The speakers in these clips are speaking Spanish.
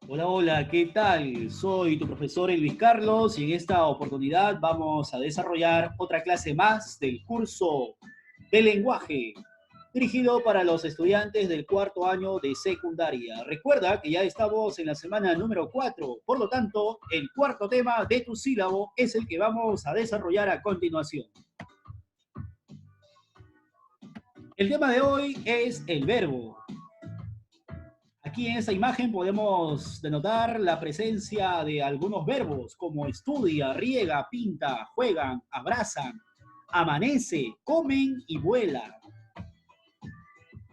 Hola, hola, ¿qué tal? Soy tu profesor Luis Carlos y en esta oportunidad vamos a desarrollar otra clase más del curso de lenguaje dirigido para los estudiantes del cuarto año de secundaria. Recuerda que ya estamos en la semana número 4, por lo tanto, el cuarto tema de tu sílabo es el que vamos a desarrollar a continuación. El tema de hoy es el verbo. Aquí en esta imagen podemos denotar la presencia de algunos verbos como estudia, riega, pinta, juegan, abrazan, amanece, comen y vuela.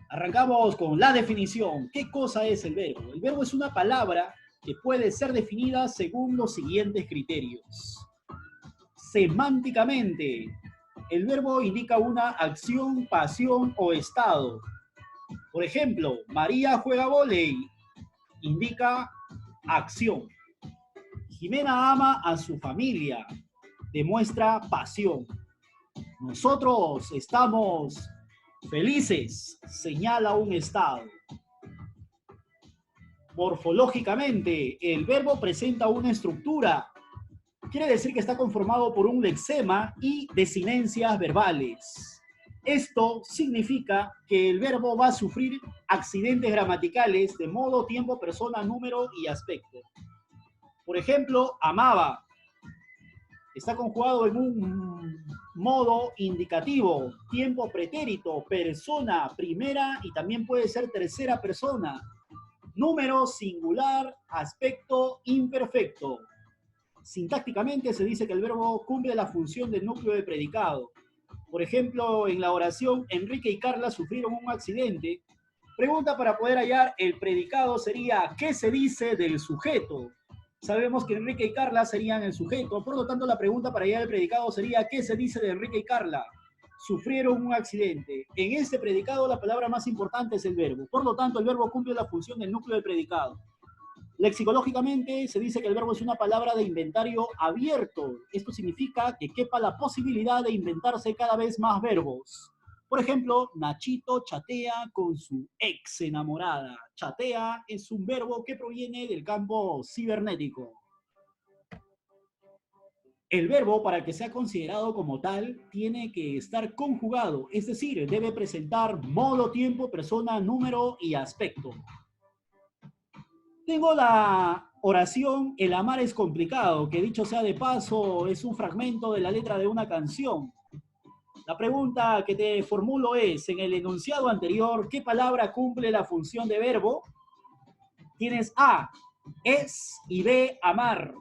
Arrancamos con la definición. ¿Qué cosa es el verbo? El verbo es una palabra que puede ser definida según los siguientes criterios. Semánticamente, el verbo indica una acción, pasión o estado. Por ejemplo, María juega vóley, indica acción. Jimena ama a su familia, demuestra pasión. Nosotros estamos felices, señala un estado. Morfológicamente, el verbo presenta una estructura. Quiere decir que está conformado por un lexema y desinencias verbales. Esto significa que el verbo va a sufrir accidentes gramaticales de modo, tiempo, persona, número y aspecto. Por ejemplo, amaba está conjugado en un modo indicativo, tiempo pretérito, persona primera y también puede ser tercera persona, número singular, aspecto imperfecto. Sintácticamente se dice que el verbo cumple la función del núcleo de predicado. Por ejemplo, en la oración Enrique y Carla sufrieron un accidente. Pregunta para poder hallar el predicado sería ¿qué se dice del sujeto? Sabemos que Enrique y Carla serían el sujeto, por lo tanto la pregunta para hallar el predicado sería ¿qué se dice de Enrique y Carla? Sufrieron un accidente. En este predicado la palabra más importante es el verbo, por lo tanto el verbo cumple la función del núcleo del predicado. Lexicológicamente se dice que el verbo es una palabra de inventario abierto. Esto significa que quepa la posibilidad de inventarse cada vez más verbos. Por ejemplo, Nachito chatea con su ex enamorada. Chatea es un verbo que proviene del campo cibernético. El verbo, para que sea considerado como tal, tiene que estar conjugado, es decir, debe presentar modo, tiempo, persona, número y aspecto. Tengo la oración El amar es complicado, que dicho sea de paso, es un fragmento de la letra de una canción. La pregunta que te formulo es, en el enunciado anterior, ¿qué palabra cumple la función de verbo? Tienes A, es y B, amar.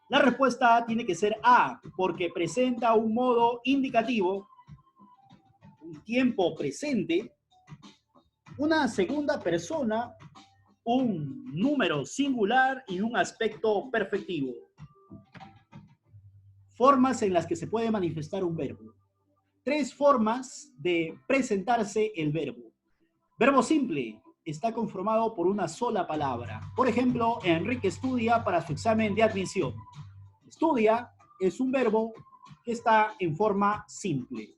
La respuesta tiene que ser A, porque presenta un modo indicativo, un tiempo presente, una segunda persona, un número singular y un aspecto perfectivo. Formas en las que se puede manifestar un verbo. 3 formas de presentarse el verbo. Verbo simple está conformado por una sola palabra. Por ejemplo, Enrique estudia para su examen de admisión. Estudia es un verbo que está en forma simple.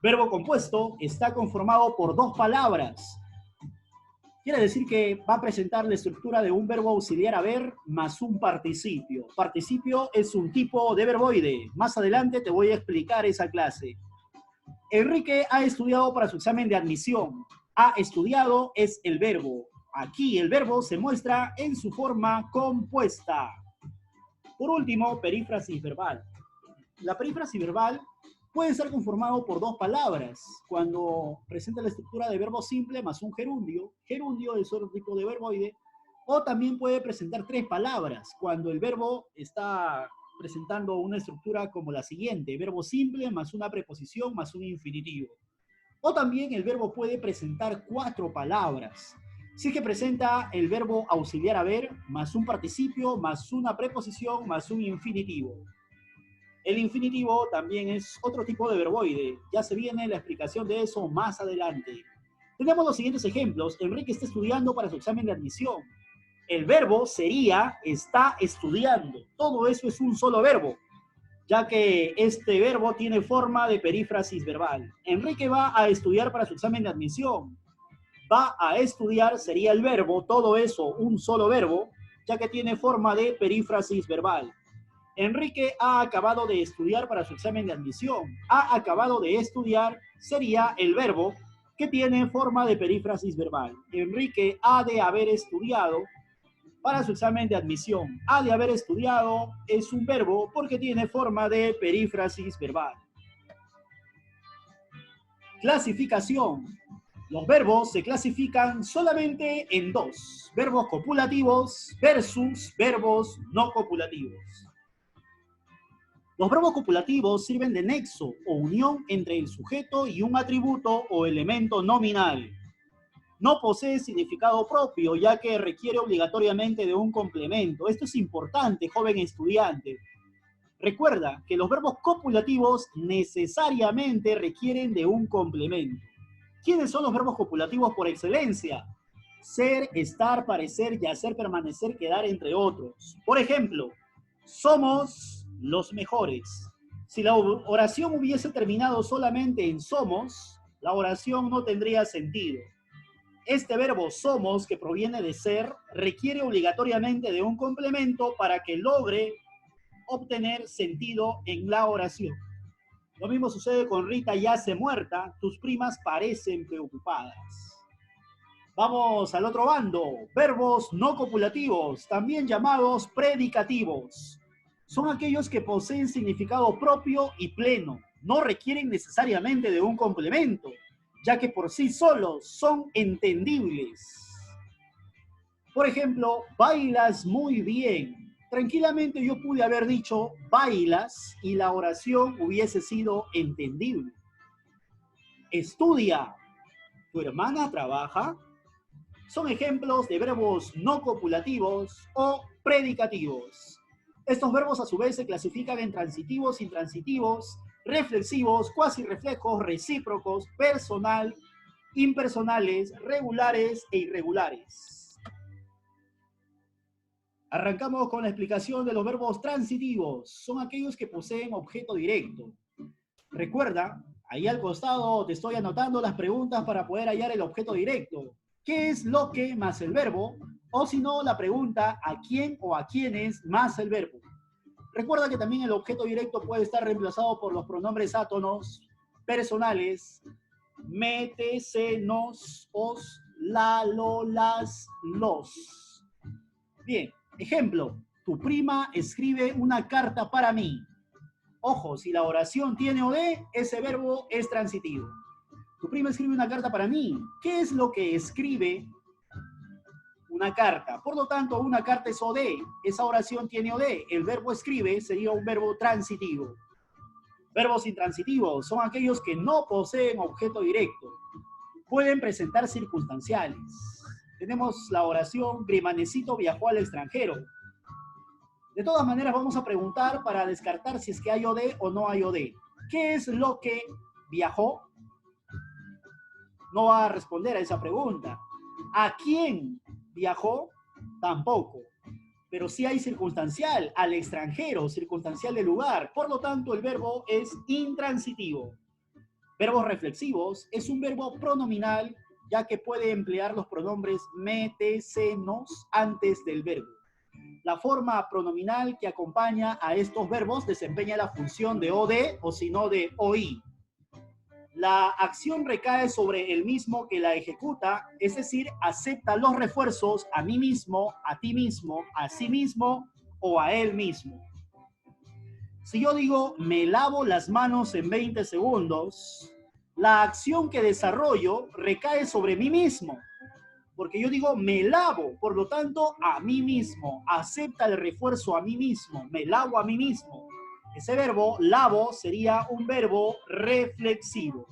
Verbo compuesto está conformado por 2 palabras. Quiere decir que va a presentar la estructura de un verbo auxiliar haber más un participio. Participio es un tipo de verboide. Más adelante te voy a explicar esa clase. Enrique ha estudiado para su examen de admisión. Ha estudiado es el verbo. Aquí el verbo se muestra en su forma compuesta. Por último, perífrasis verbal. La perífrasis verbal puede ser conformado por 2 palabras. Cuando presenta la estructura de verbo simple más un gerundio es otro tipo de verboide, o también puede presentar 3 palabras, cuando el verbo está presentando una estructura como la siguiente, verbo simple más una preposición más un infinitivo. O también el verbo puede presentar 4 palabras. Si es que presenta el verbo auxiliar haber más un participio más una preposición más un infinitivo. El infinitivo también es otro tipo de verboide. Ya se viene la explicación de eso más adelante. Tenemos los siguientes ejemplos. Enrique está estudiando para su examen de admisión. El verbo sería está estudiando. Todo eso es un solo verbo, ya que este verbo tiene forma de perífrasis verbal. Enrique va a estudiar para su examen de admisión. Va a estudiar sería el verbo, todo eso un solo verbo, ya que tiene forma de perífrasis verbal. Enrique ha acabado de estudiar para su examen de admisión. Ha acabado de estudiar sería el verbo que tiene forma de perífrasis verbal. Enrique ha de haber estudiado para su examen de admisión. Ha de haber estudiado es un verbo porque tiene forma de perífrasis verbal. Clasificación. Los verbos se clasifican solamente en dos: verbos copulativos versus verbos no copulativos. Los verbos copulativos sirven de nexo o unión entre el sujeto y un atributo o elemento nominal. No posee significado propio, ya que requiere obligatoriamente de un complemento. Esto es importante, joven estudiante. Recuerda que los verbos copulativos necesariamente requieren de un complemento. ¿Quiénes son los verbos copulativos por excelencia? Ser, estar, parecer, yacer, permanecer, quedar, entre otros. Por ejemplo, somos los mejores. Si la oración hubiese terminado solamente en somos, la oración no tendría sentido. Este verbo somos, que proviene de ser, requiere obligatoriamente de un complemento para que logre obtener sentido en la oración. Lo mismo sucede con Rita yace muerta, tus primas parecen preocupadas. Vamos al otro bando, verbos no copulativos, también llamados predicativos. Son aquellos que poseen significado propio y pleno, no requieren necesariamente de un complemento, ya que por sí solos son entendibles. Por ejemplo, bailas muy bien. Tranquilamente yo pude haber dicho bailas y la oración hubiese sido entendible. Estudia. ¿Tu hermana trabaja? Son ejemplos de verbos no copulativos o predicativos. Estos verbos a su vez se clasifican en transitivos, intransitivos, reflexivos, cuasirreflejos, recíprocos, personal, impersonales, regulares e irregulares. Arrancamos con la explicación de los verbos transitivos. Son aquellos que poseen objeto directo. Recuerda, ahí al costado te estoy anotando las preguntas para poder hallar el objeto directo. ¿Qué es lo que más el verbo? O si no, la pregunta ¿a quién o a quiénes más el verbo? Recuerda que también el objeto directo puede estar reemplazado por los pronombres átonos personales: me, te, se, nos, os, la, lo, las, los. Bien, ejemplo, tu prima escribe una carta para mí. Ojo, si la oración tiene OD, ese verbo es transitivo. Tu prima escribe una carta para mí. ¿Qué es lo que escribe una carta? Por lo tanto, una carta es OD. Esa oración tiene OD. El verbo escribe sería un verbo transitivo. Verbos intransitivos son aquellos que no poseen objeto directo. Pueden presentar circunstanciales. Tenemos la oración Grimanecito viajó al extranjero. De todas maneras, vamos a preguntar para descartar si es que hay OD o no hay OD. ¿Qué es lo que viajó? No va a responder a esa pregunta. ¿A quién viajó? Tampoco. Pero sí hay circunstancial, al extranjero, circunstancial del lugar. Por lo tanto, el verbo es intransitivo. Verbos reflexivos es un verbo pronominal, ya que puede emplear los pronombres me, te, se, nos antes del verbo. La forma pronominal que acompaña a estos verbos desempeña la función de OD o si no de OI. La acción recae sobre el mismo que la ejecuta, es decir, acepta los refuerzos a mí mismo, a ti mismo, a sí mismo o a él mismo. Si yo digo me lavo las manos en 20 segundos, la acción que desarrollo recae sobre mí mismo, porque yo digo me lavo, por lo tanto a mí mismo, acepta el refuerzo a mí mismo, me lavo a mí mismo. Ese verbo, lavo, sería un verbo reflexivo.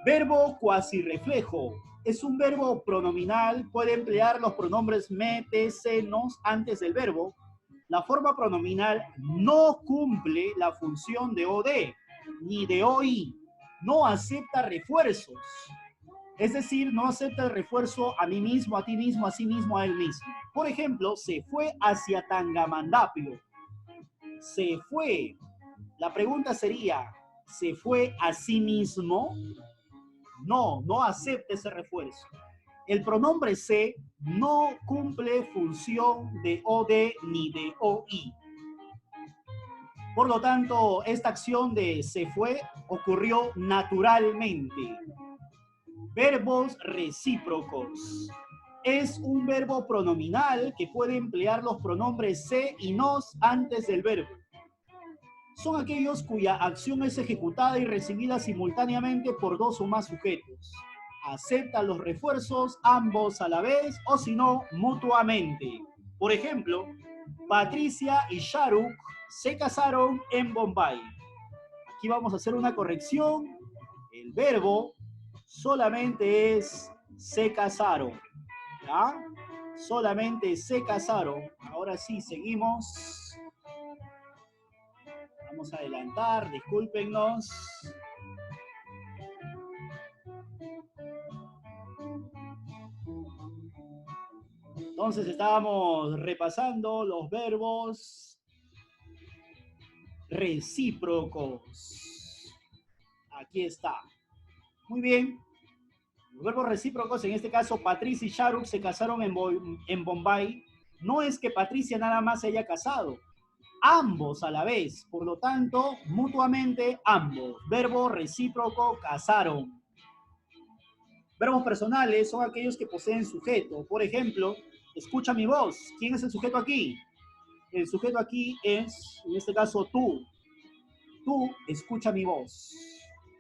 Verbo cuasirreflejo. Es un verbo pronominal, puede emplear los pronombres me, te, se, nos antes del verbo. La forma pronominal no cumple la función de OD ni de OI. No acepta refuerzos. Es decir, no acepta el refuerzo a mí mismo, a ti mismo, a sí mismo, a él mismo. Por ejemplo, se fue hacia Tangamandapio. Se fue. La pregunta sería, ¿se fue a sí mismo? no acepta ese refuerzo. El pronombre se no cumple función de OD ni de OI. Por lo tanto, esta acción de se fue ocurrió naturalmente. Verbos recíprocos. Es un verbo pronominal que puede emplear los pronombres se y nos antes del verbo. Son aquellos cuya acción es ejecutada y recibida simultáneamente por dos o más sujetos. Acepta los refuerzos ambos a la vez o si no, mutuamente. Por ejemplo, Patricia y Shahrukh se casaron en Bombay. Aquí vamos a hacer una corrección. El verbo solamente es se casaron. ¿Ya? Solamente se casaron. Ahora sí, seguimos. Vamos a adelantar, discúlpenos. Entonces estábamos repasando los verbos recíprocos. Aquí está. Muy bien. Los verbos recíprocos, en este caso, Patricia y Shahrukh se casaron en Bombay. No es que Patricia nada más se haya casado. Ambos a la vez. Por lo tanto, mutuamente ambos. Verbo recíproco, casaron. Verbos personales son aquellos que poseen sujeto. Por ejemplo, escucha mi voz. ¿Quién es el sujeto aquí? El sujeto aquí es, en este caso, tú. Tú escucha mi voz.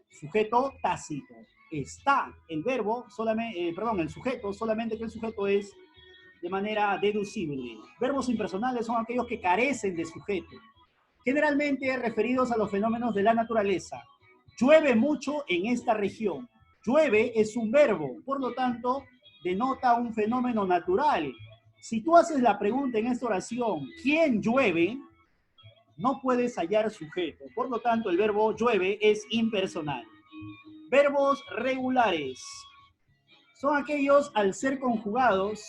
Sujeto tácito. Está el verbo, solamente, el sujeto, solamente que el sujeto es de manera deducible. Verbos impersonales son aquellos que carecen de sujeto, generalmente referidos a los fenómenos de la naturaleza. Llueve mucho en esta región. Llueve es un verbo, por lo tanto, denota un fenómeno natural. Si tú haces la pregunta en esta oración, ¿quién llueve?, no puedes hallar sujeto. Por lo tanto, el verbo llueve es impersonal. Verbos regulares son aquellos, al ser conjugados,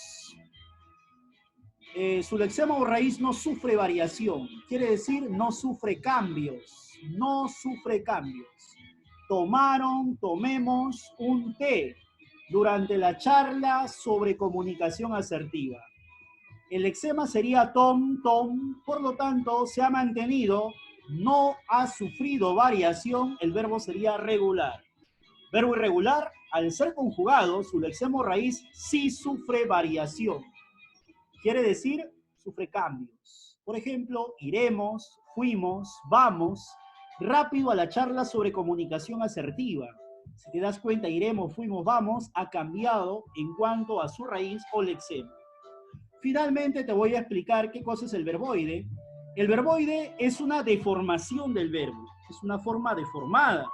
su lexema o raíz no sufre variación. Quiere decir, no sufre cambios. No sufre cambios. Tomaron, tomemos un té durante la charla sobre comunicación asertiva. El lexema sería tom, tom, por lo tanto se ha mantenido, no ha sufrido variación, el verbo sería regular. Verbo irregular, al ser conjugado, su lexema o raíz sí sufre variación. Quiere decir, sufre cambios. Por ejemplo, iremos, fuimos, vamos, rápido a la charla sobre comunicación asertiva. Si te das cuenta, iremos, fuimos, vamos, ha cambiado en cuanto a su raíz o lexema. Finalmente te voy a explicar qué cosa es el verboide. El verboide es una deformación del verbo, es una forma deformada.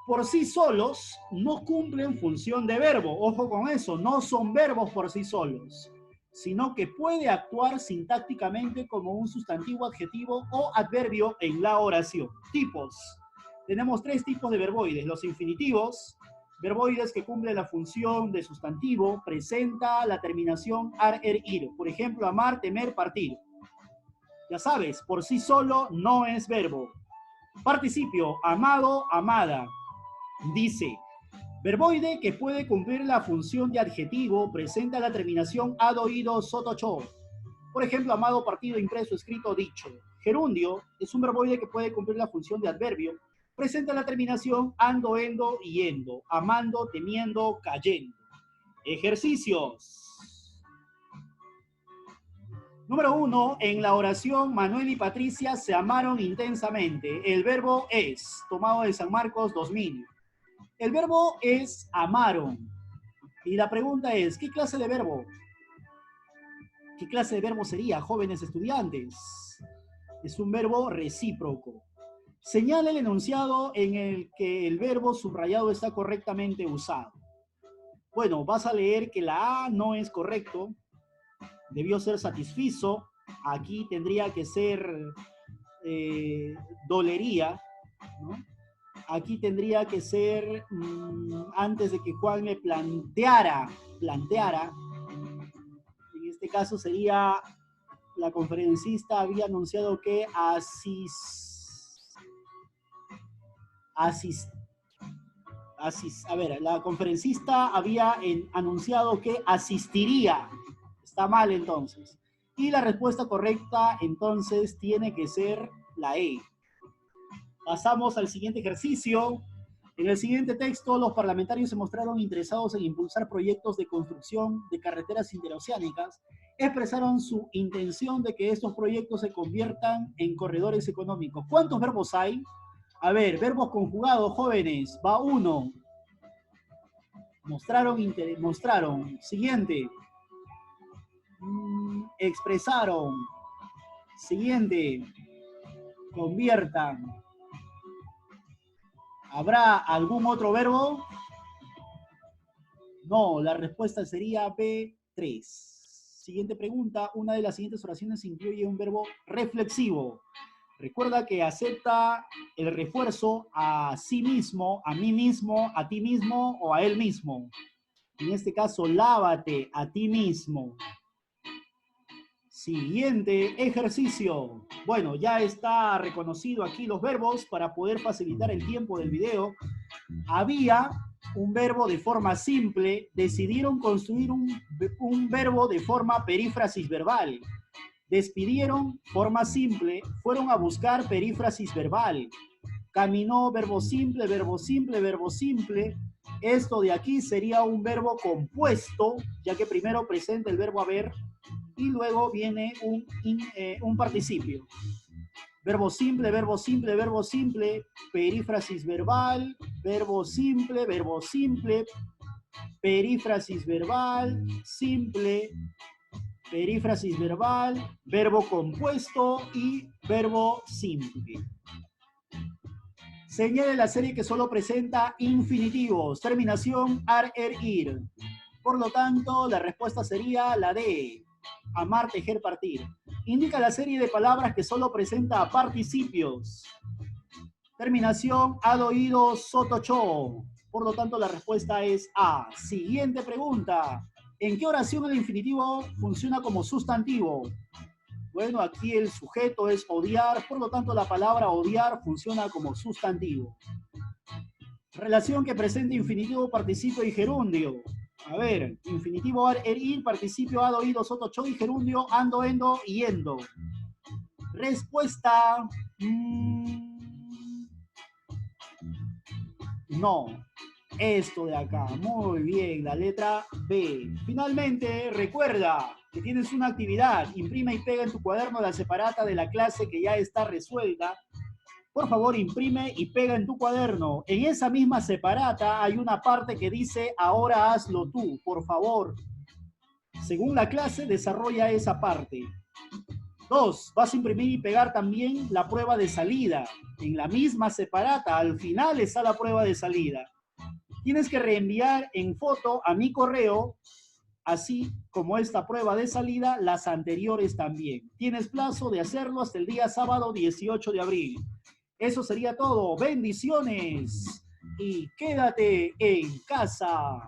Por sí solos no cumplen función de verbo, ojo con eso, no son verbos por sí solos, sino que puede actuar sintácticamente como un sustantivo, adjetivo o adverbio en la oración. Tipos. Tenemos tres tipos de verboides, los infinitivos, verboides que cumplen la función de sustantivo, presenta la terminación ar, er, ir. Por ejemplo, amar, temer, partir. Ya sabes, por sí solo no es verbo. Participio, amado, amada. Dice, verboide que puede cumplir la función de adjetivo, presenta la terminación ad, oído, sot, cho. Por ejemplo, amado, partido, impreso, escrito, dicho. Gerundio es un verboide que puede cumplir la función de adverbio, presenta la terminación ando, endo y yendo, amando, temiendo, cayendo. Ejercicios. Número 1, en la oración Manuel y Patricia se amaron intensamente. El verbo es, tomado de San Marcos 2000. El verbo es amaron. Y la pregunta es, ¿qué clase de verbo? ¿Qué clase de verbo sería, jóvenes estudiantes? Es un verbo recíproco. Señala el enunciado en el que el verbo subrayado está correctamente usado. Bueno, vas a leer que la A no es correcto, debió ser satisfizo, aquí tendría que ser dolería, ¿no? Aquí tendría que ser, antes de que Juan me planteara, en este caso sería, la conferencista había anunciado que A ver, la conferencista había anunciado que asistiría. Está mal entonces. Y la respuesta correcta entonces tiene que ser la E. Pasamos al siguiente ejercicio. En el siguiente texto, los parlamentarios se mostraron interesados en impulsar proyectos de construcción de carreteras interoceánicas. Expresaron su intención de que estos proyectos se conviertan en corredores económicos. ¿Cuántos verbos hay? A ver, verbos conjugados, jóvenes. Va uno. Mostraron. Siguiente. Expresaron. Siguiente. Conviertan. ¿Habrá algún otro verbo? No, la respuesta sería B3. Siguiente pregunta. Una de las siguientes oraciones incluye un verbo reflexivo. Recuerda que acepta el refuerzo a sí mismo, a mí mismo, a ti mismo o a él mismo. En este caso, lávate a ti mismo. Siguiente ejercicio. Bueno, ya está reconocido aquí los verbos para poder facilitar el tiempo del video. Había un verbo de forma simple, decidieron construir un verbo de forma perífrasis verbal. Despidieron, forma simple, fueron a buscar perífrasis verbal. Caminó, verbo simple, verbo simple, verbo simple. Esto de aquí sería un verbo compuesto, ya que primero presenta el verbo haber y luego viene un participio. Verbo simple, verbo simple, verbo simple, perífrasis verbal, verbo simple, perífrasis verbal, simple, perífrasis verbal, verbo compuesto y verbo simple. Señale la serie que solo presenta infinitivos, terminación ar, er, ir. Por lo tanto, la respuesta sería la D. Amar, tejer, partir. Indica la serie de palabras que solo presenta participios. Terminación, had oído, sotocho. Por lo tanto, la respuesta es A. Siguiente pregunta. ¿En qué oración el infinitivo funciona como sustantivo? Bueno, aquí el sujeto es odiar, por lo tanto la palabra odiar funciona como sustantivo. Relación que presenta infinitivo, participio y gerundio. A ver, infinitivo ar, er, ir, participio had, oído, soto, cho y gerundio ando, endo y yendo. Respuesta. No. Esto de acá. Muy bien, la letra B. Finalmente, recuerda que tienes una actividad. Imprime y pega en tu cuaderno la separata de la clase que ya está resuelta. Por favor, imprime y pega en tu cuaderno. En esa misma separata hay una parte que dice, ahora hazlo tú, por favor. Según la clase, desarrolla esa parte. 2. Vas a imprimir y pegar también la prueba de salida. En la misma separata, al final está la prueba de salida. Tienes que reenviar en foto a mi correo, así como esta prueba de salida, las anteriores también. Tienes plazo de hacerlo hasta el día sábado 18 de abril. Eso sería todo. Bendiciones y quédate en casa.